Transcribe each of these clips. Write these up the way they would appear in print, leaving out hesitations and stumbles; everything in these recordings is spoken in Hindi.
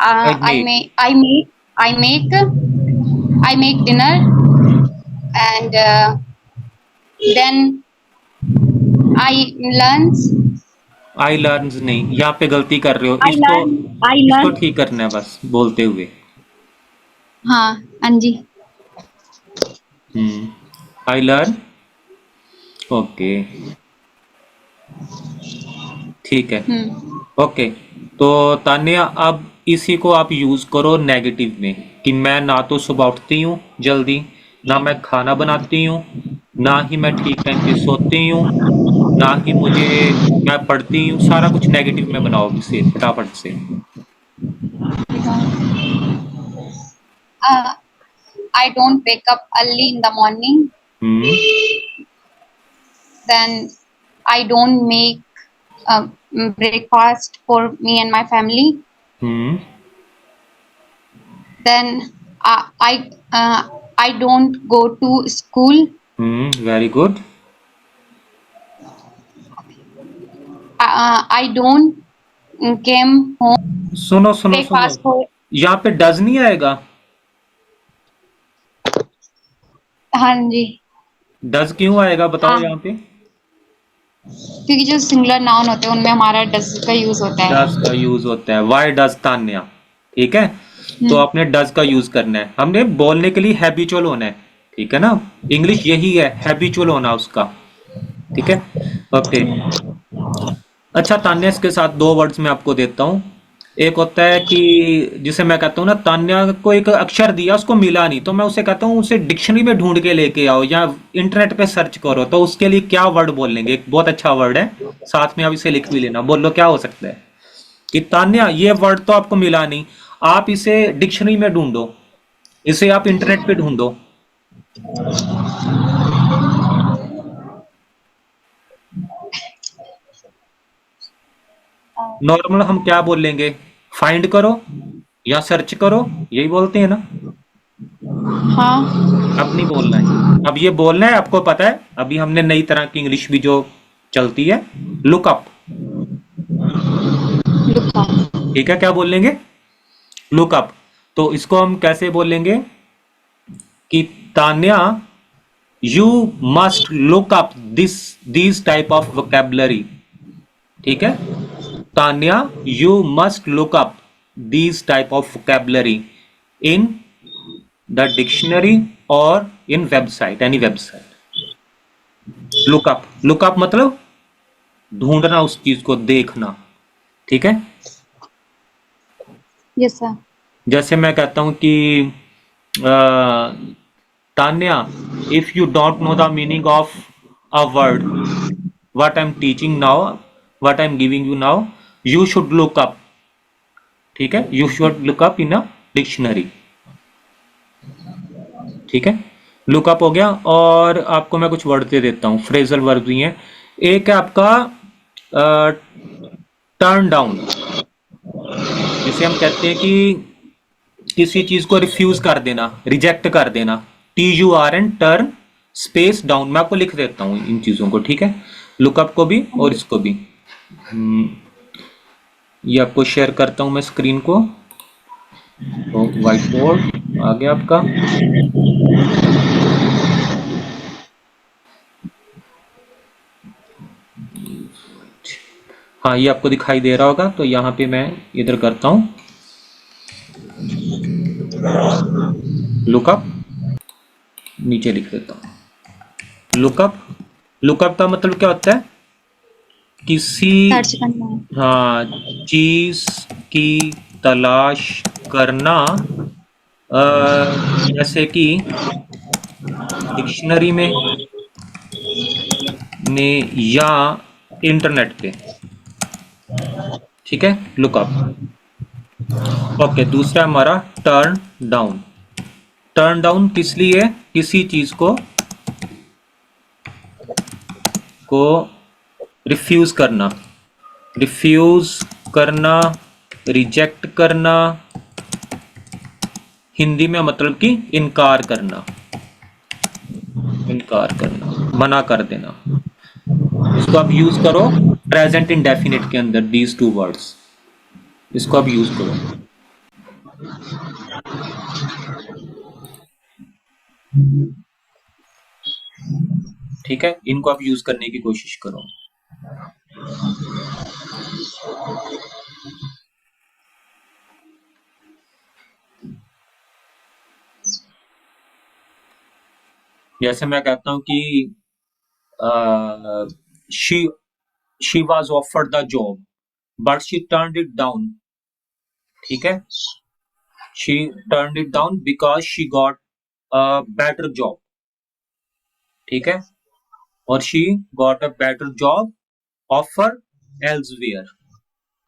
I I make. make I make I make dinner, and then I lunch. I learns नहीं, यहाँ पे गलती कर रहे हो, I इसको learn. I इसको learn. ठीक करना है बस बोलते हुए। हाँ, हाँ जी। I learn. ओके, ठीक है। हम्म। ओके, तो तान्या अब इसी को आप यूज करो नेगेटिव में कि मैं ना तो सुबह उठती हूँ जल्दी, ना मैं खाना बनाती हूँ, ना ही मैं ठीक टाइम पे सोती हूँ, ना ही मुझे मैं पढ़ती हूँ। सारा कुछ नेगेटिव में बनाओ इसे फटाफट से। Uh, I don't wake up early in the morning. Hmm. Then I don't make breakfast for me and my family. Hmm. Then I don't go to school. Very good. I don't came home सुनो सुनो सुनो, breakfast for. यहाँ पे डज नहीं आएगा? हाँ जी। डज क्यों आएगा बताओ हाँ, यहाँ पे? क्योंकि जो सिंगुलर नाउन होते हैं उनमें हमारा डज का यूज होता है। डज का यूज होता है, वाई डज तान्या। ठीक है, तो हम्म। आपने डज का यूज करना है, हमने बोलने के लिए हैबिचुअल होना है। ठीक है ना, इंग्लिश यही है, हैबिचुअल होना उसका। ठीक है, ओके। अच्छा तान्या, इसके साथ दो वर्ड्स मैं आपको देता हूँ। एक होता है कि जिसे मैं कहता हूँ ना, तान्या को एक अक्षर दिया, उसको मिला नहीं, तो मैं उसे कहता हूँ उसे डिक्शनरी में ढूंढ के लेके आओ या इंटरनेट पे सर्च करो। तो उसके लिए क्या वर्ड बोलेंगे? एक बहुत अच्छा वर्ड है, साथ में आप इसे लिख भी लेना। बोलो क्या हो सकता है? कि तान्या ये वर्ड तो आपको मिला नहीं, आप इसे डिक्शनरी में ढूंढो, इसे आप इंटरनेट पे ढूंढो। नॉर्मल हम क्या बोलेंगे? फाइंड करो या सर्च करो, यही बोलते हैं ना। हाँ। अब नहीं बोलना है, अब ये बोलना है, आपको पता है अभी हमने नई तरह की इंग्लिश भी जो चलती है, लुक अप। लुका। ठीक है, क्या बोलेंगे? Look up. तो इसको हम कैसे बोलेंगे कि Tanya you must look up this type of vocabulary. ठीक है, Tanya you must look up these type of vocabulary in the dictionary or in website, any website। Look up मतलब ढूंढना, उस चीज को देखना। ठीक है, यस सर। जैसे मैं कहता हूं कि Tanya, if you don't know the meaning of a word what I'm teaching now, what I'm giving you now, you should look up। ठीक है, you should look up in a dictionary. ठीक है, लुकअप हो गया। और आपको मैं कुछ वर्ड दे देता हूँ, फ्रेजल वर्ब भी हैं। एक है आपका टर्न डाउन, जिसे हम कहते हैं कि किसी चीज को रिफ्यूज कर देना, रिजेक्ट कर देना। TURN, turn space down. मैं आपको लिख देता हूँ इन चीजों को, ठीक है, लुकअप को भी और इसको भी। हम्म, ये आपको शेयर करता हूँ मैं स्क्रीन को। तो व्हाइट बोर्ड आ गया आपका। हाँ, ये आपको दिखाई दे रहा होगा, तो यहाँ पे मैं इधर करता हूँ लुकअप, नीचे लिख देता हूँ लुकअप। लुकअप का मतलब क्या होता है? किसी, सर्च करना है। हाँ, चीज की तलाश करना। जैसे कि डिक्शनरी में या इंटरनेट पे। ठीक है, लुकअप। ओके, दूसरा हमारा टर्न डाउन। टर्न डाउन किस लिए? किसी चीज को रिफ्यूज करना, रिफ्यूज करना, रिजेक्ट करना। हिंदी में मतलब कि इनकार करना, इनकार करना, मना कर देना। इसको आप यूज करो प्रेजेंट इंडेफिनिट के अंदर, दीज टू वर्ड्स, इसको आप यूज करो। ठीक है, इनको आप यूज करने की कोशिश करो। जैसे मैं कहता हूं कि she she was offered the job but she turned it down. ठीक है, she turned it down because she got a better job. ठीक है, और she got a better job offer elsewhere,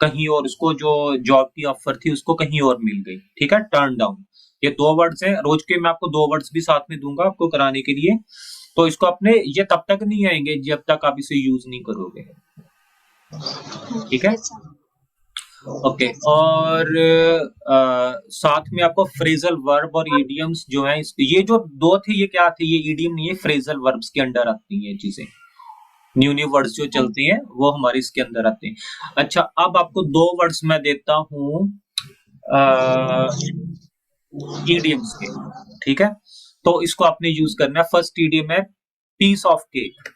कहीं और उसको जो जॉब की ऑफर थी उसको कहीं और मिल गई। ठीक है, टर्न डाउन, ये दो वर्ड्स हैं। रोज के मैं आपको दो वर्ड्स भी साथ में दूंगा आपको कराने के लिए, तो इसको अपने ये तब तक नहीं आएंगे जब तक आप इसे यूज नहीं करोगे। ठीक है, Yes, sir. Okay. Yes, sir. और साथ में आपको फ्रेजल वर्ब और इडियम्स जो है, ये जो दो थे ये क्या थे, ये इडियम नहीं है, फ्रेजल वर्ब्स के अंडर आती हैं चीजें। न्यू न्यू वर्ड्स जो हाँ चलते हैं वो हमारे इसके अंदर आते हैं। अच्छा, अब आपको दो वर्ड्स मैं देता हूं इडियम्स के। ठीक है, तो इसको आपने यूज करना है। फर्स्ट इडियम है piece of cake.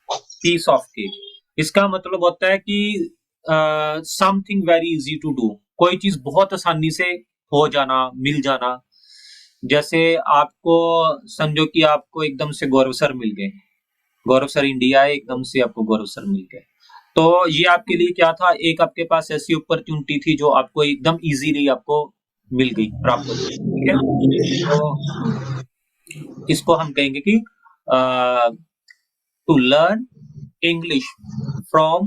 Piece of cake, इसका मतलब होता है कि something very easy to do, कोई चीज बहुत आसानी से हो जाना, मिल जाना। जैसे आपको समझो कि आपको एकदम से गौरव सर मिल गए, गौरव सर इंडिया है, एकदम से आपको गौरव सर मिल गए, तो ये आपके लिए क्या था, एक आपके पास ऐसी अपॉर्चुनिटी थी जो आपको एकदम इजीली आपको मिल गई, प्राप्त हो गई। ठीक है, तो इसको हम कहेंगे कि to learn English from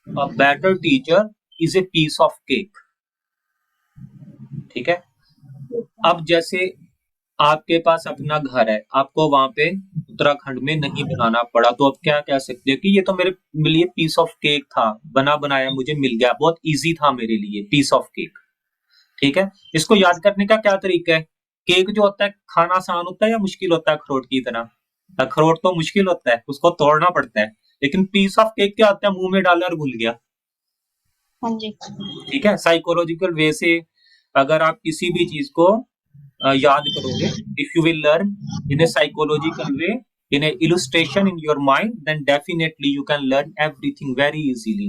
a better teacher is a piece of cake. ठीक है, अब जैसे आपके पास अपना घर है, आपको वहां पे उत्तराखंड में नहीं बनाना पड़ा, तो अब क्या कह सकते हो कि ये तो मेरे लिए पीस ऑफ केक था, बना बनाया मुझे मिल गया, बहुत इजी था मेरे लिए, पीस ऑफ केक। ठीक है, इसको याद करने का क्या तरीका है, केक जो होता है खाना आसान होता है या मुश्किल होता है अखरोट की तरह? अखरोट तो मुश्किल होता है, उसको तोड़ना पड़ता है, लेकिन पीस ऑफ केक क्या होता है, मुंह में डाला और भूल गया। हाँ जी। ठीक है, साइकोलॉजिकल वे से अगर आप किसी भी चीज को याद करोगे, if you will learn in A psychological way, in a illustration in your mind, then definitely you can learn everything very easily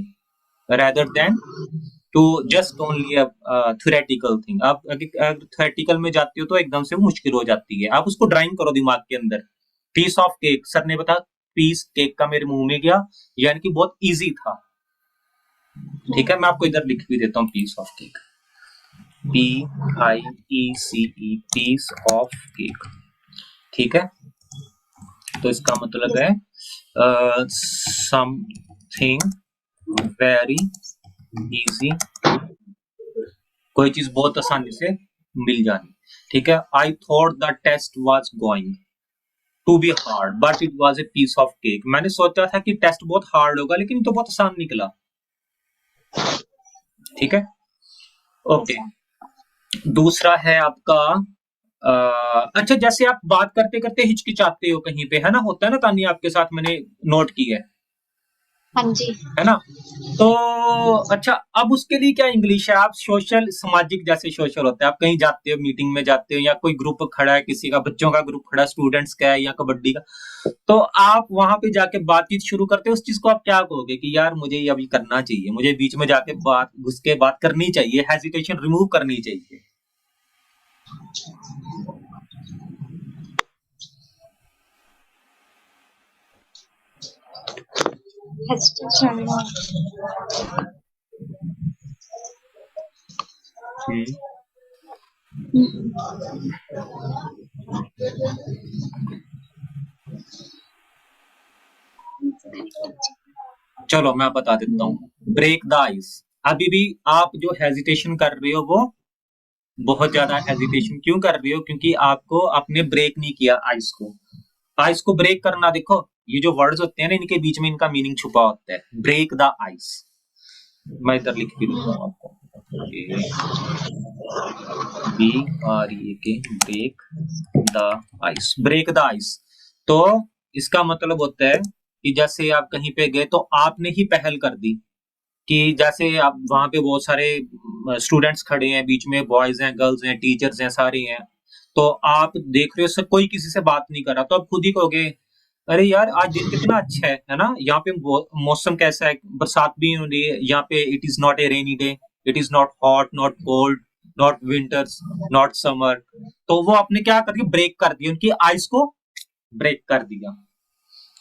rather than to just only a theoretical thing। आप अगर theoretical में जाते हो तो एकदम से मुश्किल हो जाती है। आप उसको ड्राइंग करो दिमाग के अंदर, पीस ऑफ केक, सर ने बताया पीस केक का मेरे मुंह में गया, यानी कि बहुत इजी था। ठीक है, मैं आपको इधर लिख भी देता हूँ piece of cake, PIECE, piece of cake. ठीक है, तो इसका मतलब है समथिंग वेरी इजी, कोई चीज बहुत आसानी से मिल जानी। ठीक है, I thought the test was going to be hard but it was a piece of cake, मैंने सोचा था कि टेस्ट बहुत हार्ड होगा लेकिन ये तो बहुत आसान निकला। ठीक है, ओके। दूसरा है आपका अच्छा, जैसे आप बात करते करते हिचकिचाते हो कहीं पे, है ना, होता है ना तानी, आपके साथ मैंने नोट किया हाँ जी। है ना, तो अच्छा, अब उसके लिए क्या इंग्लिश है, आप सोशल, सामाजिक, जैसे सोशल होता है, आप कहीं जाते हो, मीटिंग में जाते हो, या कोई ग्रुप खड़ा है, किसी का बच्चों का ग्रुप खड़ा है, स्टूडेंट्स का है या कबड्डी का, तो आप वहां पे जाके बातचीत शुरू करते हो, उस चीज को आप क्या कहोगे कि यार मुझे ये अभी करना चाहिए, मुझे बीच में जाके बात घुस के बात करनी चाहिए, हेजिटेशन रिमूव करनी चाहिए। Hesitation. चलो मैं बता देता हूँ, ब्रेक द आइस। अभी भी आप जो हेजिटेशन कर रहे हो, वो बहुत ज्यादा हेजिटेशन क्यों कर रहे हो, क्योंकि आपको आपने ब्रेक नहीं किया आइस को। आइस को ब्रेक करना, देखो ये जो वर्ड्स होते हैं ना, इनके बीच में इनका मीनिंग छुपा होता है, ब्रेक द आइस। मैं इधर लिख के देता हूँ आपको, BREAK, break the ice, break the ice. तो इसका मतलब होता है कि जैसे आप कहीं पे गए तो आपने ही पहल कर दी, कि जैसे आप वहां पे बहुत सारे स्टूडेंट्स खड़े हैं, बीच में बॉयज हैं, गर्ल्स हैं, टीचर्स हैं, सारे हैं, तो आप देख रहे हो सब कोई किसी से बात नहीं कर रहा, तो आप खुद ही कहोगे अरे यार आज दिन कितना अच्छा है ना, यहाँ पे मौसम कैसा है, बरसात भी हो रही है यहाँ पे, it is not a rainy day, it is not hot not cold not winters not summer. तो वो आपने क्या कर दिया, ब्रेक कर दिया, उनकी आइस को ब्रेक कर दिया।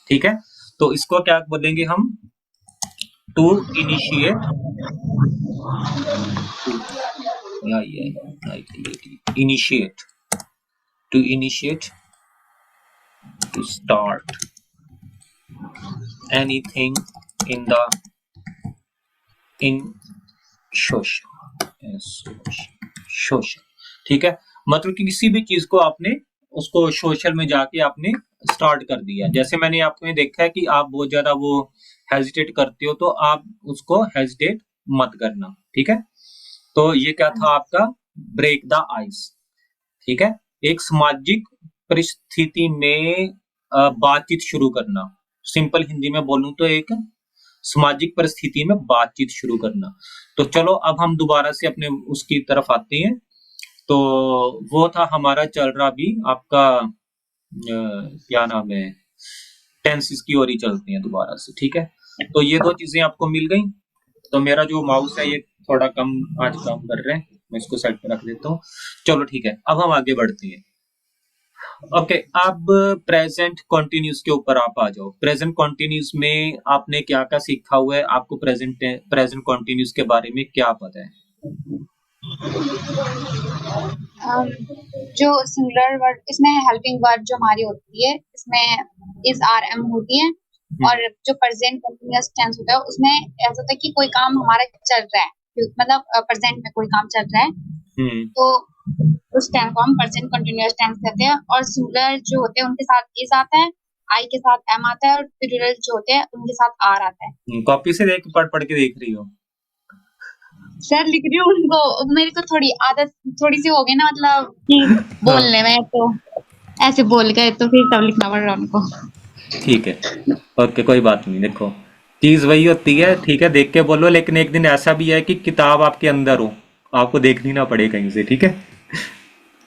ठीक है, तो इसको क्या बोलेंगे हम, to initiate, initiate, to initiate, to start anything in the in social. ठीक है, मतलब कि किसी भी चीज को आपने उसको सोशल में जाके आपने स्टार्ट कर दिया। जैसे मैंने आपने देखा है कि आप बहुत ज्यादा वो हेजिटेट करते हो, तो आप उसको हेजिटेट मत करना। ठीक है, तो ये क्या था आपका, ब्रेक द आइस। ठीक है, एक सामाजिक परिस्थिति में बातचीत शुरू करना, सिंपल हिंदी में बोलूं तो एक सामाजिक परिस्थिति में बातचीत शुरू करना। तो चलो अब हम दोबारा से अपने उसकी तरफ आते हैं। तो वो था हमारा चल रहा भी आपका क्या नाम है, टेंसेस की ओर ही चलते हैं दोबारा से। ठीक है, तो ये दो चीजें आपको मिल गई। तो मेरा जो माउस है ये थोड़ा कम आज काम कर रहे हैं, मैं इसको साइड पे रख देता हूँ। चलो ठीक है, अब हम आगे बढ़ते हैं। ओके, अब प्रेजेंट कॉन्टिन्यूस के ऊपर आप आ जाओ। प्रेजेंट कॉन्टिन्यूस में आपने क्या क्या सीखा हुआ है, आपको प्रेजेंट कॉन्टिन्यूस के बारे में क्या पता है? जो सिंगुलर वर्ड, इसमें हेल्पिंग वर्ड जो हमारी होती है, इसमें इज आर एम होती है। और जो प्रेजेंट कंटिन्यूअस टेंस होता है उसमें ऐसा होता है कि कोई काम हमारा चल रहा है, मतलब प्रेजेंट में कोई काम चल रहा है, तो उस टेंस को हम प्रेजेंट कंटिन्यूअस टेंस कहते हैं। और सिंगुलर जो होते हैं उनके साथ इज आता है, आई के साथ एम आता है, और प्लूरल जो होते हैं उनके साथ आर आता है। कॉपी से देख पढ़ के देख रही हो? सर लिख रही हूँ उनको, मेरे को थोड़ी आदत थोड़ी सी हो गई ना, मतलब कि बोलने में, तो ऐसे बोल गए तो फिर तब लिखना पड़ रहा उनको। ठीक है, ओके, कोई बात नहीं। देखो चीज वही होती है, ठीक है, देख के बोलो, लेकिन एक दिन ऐसा भी है कि किताब आपके अंदर हो, आपको देखनी ना पड़े कहीं से। ठीक है,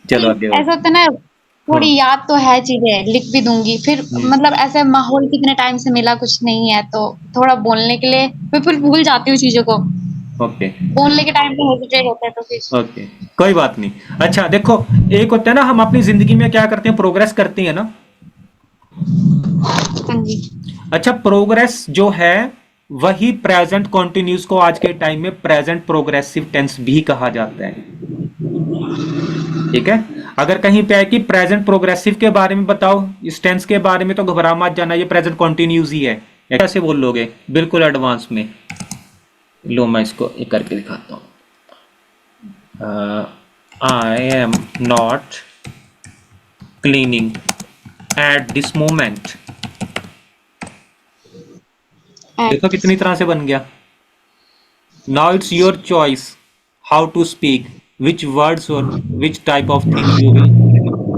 चलो आगे ऐसा होता है ना, थोड़ी याद तो है चीजें, लिख भी दूंगी, फिर मतलब ऐसे माहौल कितने टाइम से मिला कुछ नहीं है, तो थोड़ा बोलने के लिए मैं फिर भूल जाती हूँ चीजों को। ओके, बोलने के टाइम पे हेजिटेट होता है तो फिर। ओके, कोई बात नहीं। अच्छा देखो, एक होता है ना, हम अपनी जिंदगी में क्या करते हैं, प्रोग्रेस करते हैं ना। हाँ जी। अच्छा, प्रोग्रेस जो है वही प्रेजेंट कॉन्टिन्यूस को आज के टाइम में प्रेजेंट प्रोग्रेसिव टेंस भी कहा जाता है। ठीक है, अगर कहीं पे है कि प्रेजेंट प्रोग्रेसिव के बारे में बताओ, इस टेंस के बारे में, तो घबरा मत जाना, ये प्रेजेंट कॉन्टिन्यूस ही है। कैसे बोल लोगे, बिल्कुल एडवांस में। लो मैं इसको एक करके दिखाता हूँ। I am not cleaning at this moment. देखो कितनी तरह से बन गया। Now it's your choice how to speak, which words और which type of thing you will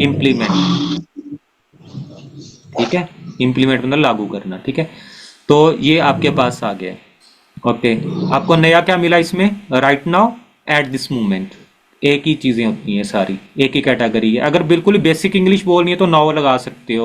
implement. ठीक है, इम्प्लीमेंट मतलब लागू करना। ठीक है, तो ये आपके पास आ गया। ओके, आपको नया क्या मिला इसमें, right now, eight this moment. एक ही चीजें होती हैं सारी, एक ही कैटेगरी है। अगर बिल्कुल बेसिक इंग्लिश बोलनी है तो नाउ लगा सकते हो।